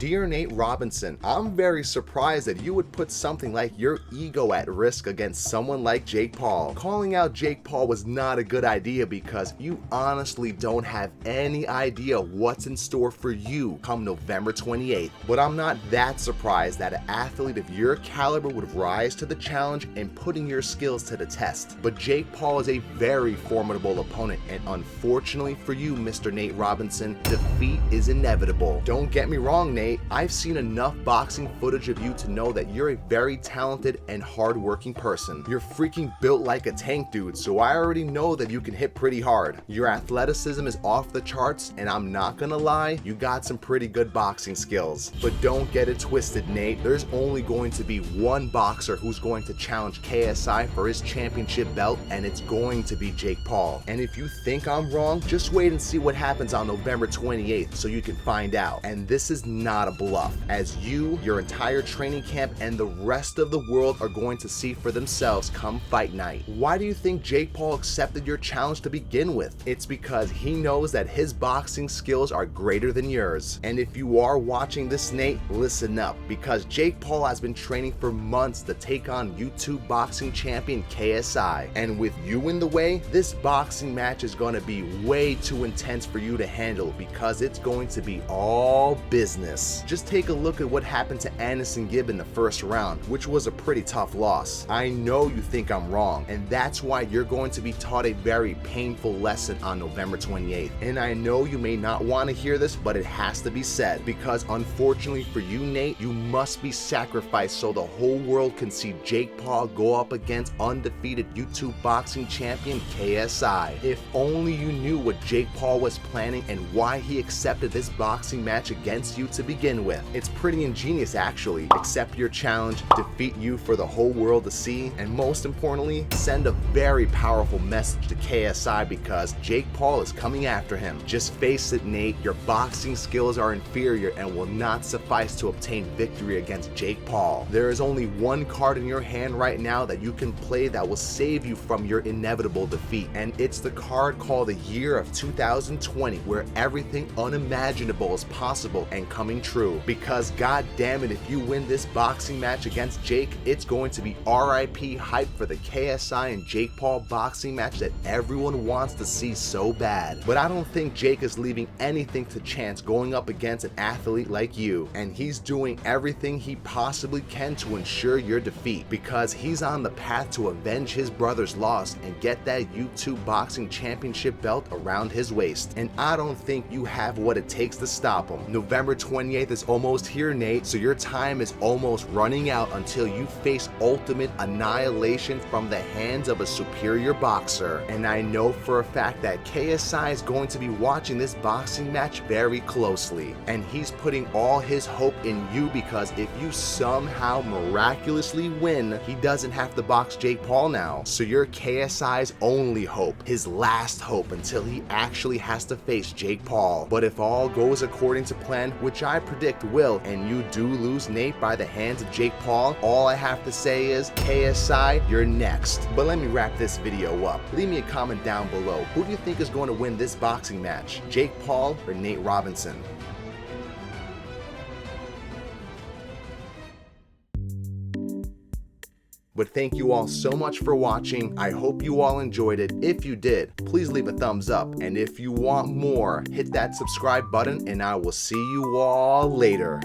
Dear Nate Robinson, I'm very surprised that you would put something like your ego at risk against someone like Jake Paul. Calling out Jake Paul was not a good idea because you honestly don't have any idea what's in store for you come November 28th. But I'm not that surprised that an athlete of your caliber would rise to the challenge and putting your skills to the test. But Jake Paul is a very formidable opponent, and unfortunately for you, Mr. Nate Robinson, defeat is inevitable. Don't get me wrong, Nate. I've seen enough boxing footage of you to know that you're a very talented and hardworking person. You're freaking built like a tank, dude, so I already know that you can hit pretty hard. Your athleticism is off the charts, and I'm not gonna lie, you got some pretty good boxing skills. But don't get it twisted, Nate. There's only going to be one boxer who's going to challenge KSI for his championship belt, and it's going to be Jake Paul. And if you think I'm wrong, just wait and see what happens on November 28th so you can find out. And this is not a bluff, as you, your entire training camp, and the rest of the world are going to see for themselves come fight night. Why do you think Jake Paul accepted your challenge to begin with? It's because he knows that his boxing skills are greater than yours. And if you are watching this, Nate, listen up, because Jake Paul has been training for months to take on YouTube boxing champion KSI. And with you in the way, this boxing match is going to be way too intense for you to handle because it's going to be all business. Just take a look at what happened to Anderson Gibb in the first round, which was a pretty tough loss. I know you think I'm wrong, and that's why you're going to be taught a very painful lesson on November 28th. And I know you may not want to hear this, but it has to be said, because unfortunately for you, Nate, you must be sacrificed so the whole world can see Jake Paul go up against undefeated YouTube boxing champion KSI. If only you knew what Jake Paul was planning and why he accepted this boxing match against you to begin with. It's pretty ingenious, actually. Accept your challenge, defeat you for the whole world to see, and most importantly, send a very powerful message to KSI because Jake Paul is coming after him. Just face it, Nate, your boxing skills are inferior and will not suffice to obtain victory against Jake Paul. There is only one card in your hand right now that you can play that will save you from your inevitable defeat, and it's the card called the year of 2020, where everything unimaginable is possible and coming true. Because god damn it, if you win this boxing match against Jake, it's going to be RIP hype for the KSI and Jake Paul boxing match that everyone wants to see so bad. But I don't think Jake is leaving anything to chance going up against an athlete like you, and he's doing everything he possibly can to ensure your defeat, because he's on the path to avenge his brother's loss and get that YouTube boxing championship belt around his waist. And I don't think you have what it takes to stop him. November 28th is almost here, Nate, so your time is almost running out until you face ultimate annihilation from the hands of a superior boxer. And I know for a fact that KSI is going to be watching this boxing match very closely, and he's putting all his hope in you, because if you somehow miraculously win, he doesn't have to box Jake Paul now. So you're KSI's only hope, his last hope, until he actually has to face Jake Paul. But if all goes according to plan, which I predict will, and you do lose, Nate, by the hands of Jake Paul, all I have to say is, KSI, you're next. But let me wrap this video up. Leave me a comment down below. Who do you think is going to win this boxing match? Jake Paul or Nate Robinson? But thank you all so much for watching. I hope you all enjoyed it. If you did, please leave a thumbs up. And if you want more, hit that subscribe button, and I will see you all later.